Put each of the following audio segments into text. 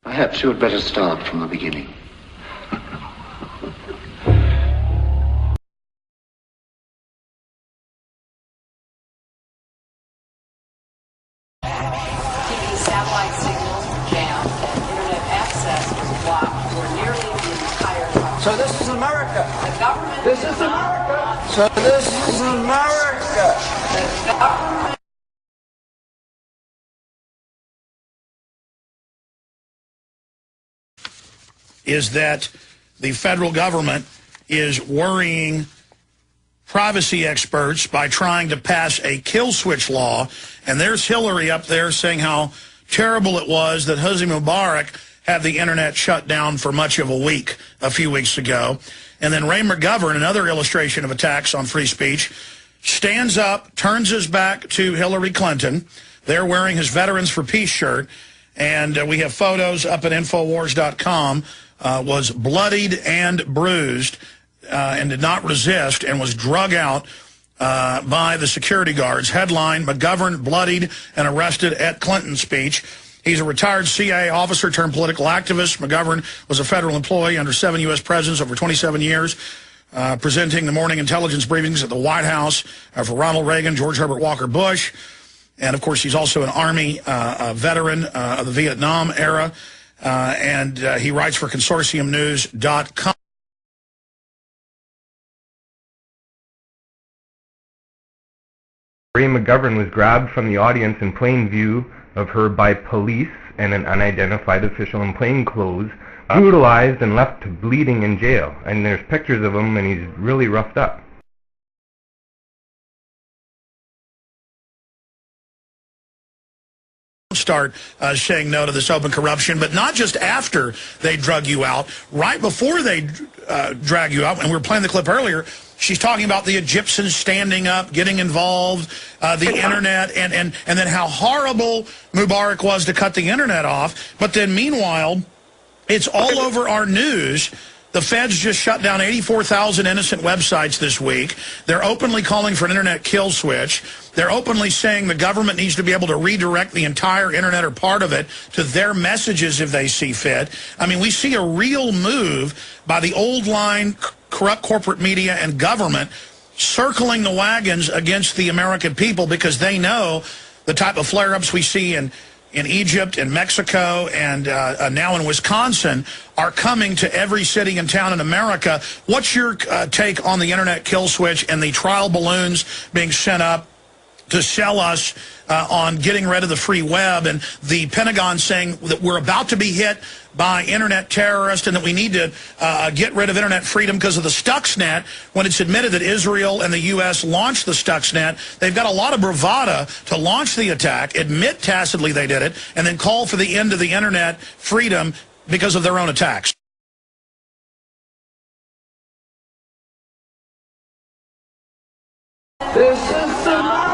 Perhaps you had better start from the beginning. Satellite signals were jammed and internet access was blocked for nearly the entire country. So this is America. The government This is America. So this is America. The government is that the federal government is worrying privacy experts by trying to pass a kill switch law. And there's Hillary up there saying how terrible it was that Hosni Mubarak had the internet shut down for much of a week a few weeks ago. And then Ray McGovern, another illustration of attacks on free speech, stands up, turns his back to Hillary Clinton. They're wearing his Veterans for Peace shirt. And we have photos up at Infowars.com. Was bloodied and bruised and did not resist and was drug out by the security guards. Headline, McGovern bloodied and arrested at Clinton speech. He's a retired CIA officer turned political activist. McGovern was a federal employee under 7 U.S. presidents over 27 years, presenting the morning intelligence briefings at the White House for Ronald Reagan, George Herbert Walker Bush. And, of course, he's also an Army veteran of the Vietnam era. And he writes for consortiumnews.com. Ray McGovern was grabbed from the audience in plain view of her by police and an unidentified official in plain clothes, brutalized and left bleeding in jail. And there's pictures of him, and he's really roughed up. Start saying no to this open corruption, but not just after they drug you out, right before they drag you out. And we were playing the clip earlier. She's talking about the Egyptians standing up, getting involved, the internet, and then how horrible Mubarak was to cut the internet off. But then meanwhile, it's all over our news. The feds just shut down 84,000 innocent websites this week. They're openly calling for an internet kill switch. They're openly saying the government needs to be able to redirect the entire internet or part of it to their messages if they see fit. I mean, we see a real move by the old line corrupt corporate media and government circling the wagons against the American people because they know the type of flare-ups we see in Egypt and Mexico and now in Wisconsin are coming to every city and town in America. What's your take on the internet kill switch and the trial balloons being sent up to sell us on getting rid of the free web, and the Pentagon saying that we're about to be hit by internet terrorists and that we need to get rid of internet freedom because of the Stuxnet, when it's admitted that Israel and the U.S. launched the Stuxnet? They've got a lot of bravado to launch the attack, admit tacitly they did it, and then call for the end of the internet freedom because of their own attacks. This is America.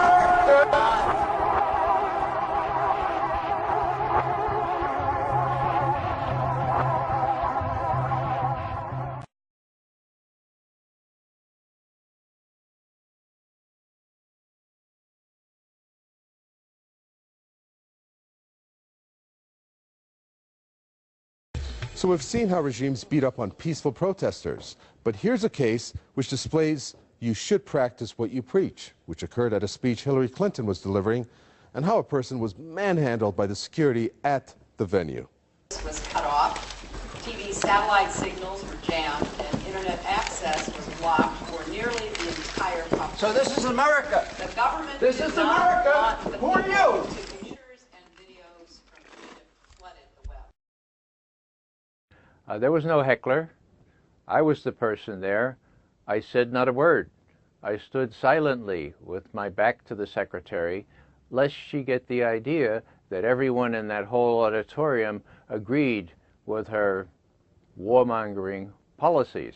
So we've seen how regimes beat up on peaceful protesters, but here's a case which displays you should practice what you preach, which occurred at a speech Hillary Clinton was delivering, and how a person was manhandled by the security at the venue. was cut off, TV satellite signals were jammed, and internet access was blocked for nearly the entire country. So this is America. The government This did is not America. want the Who are people you? to pictures and videos from Egypt flooded the web. There was no heckler. I was the person there. I said not a word. I stood silently with my back to the secretary, lest she get the idea that everyone in that whole auditorium agreed with her warmongering policies.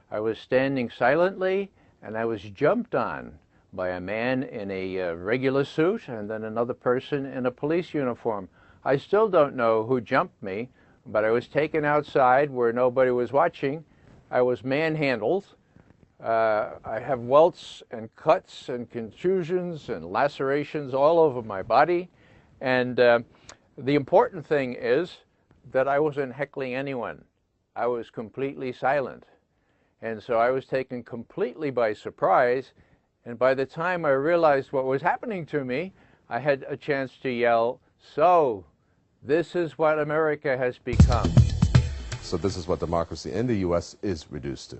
I was standing silently, and I was jumped on by a man in a regular suit and then another person in a police uniform. I still don't know who jumped me, but I was taken outside where nobody was watching. I was manhandled. I have welts and cuts and contusions and lacerations all over my body. And the important thing is that I wasn't heckling anyone. I was completely silent. And so I was taken completely by surprise, and by the time I realized what was happening to me, I had a chance to yell, "So, this is what America has become." So this is what democracy in the U.S. is reduced to.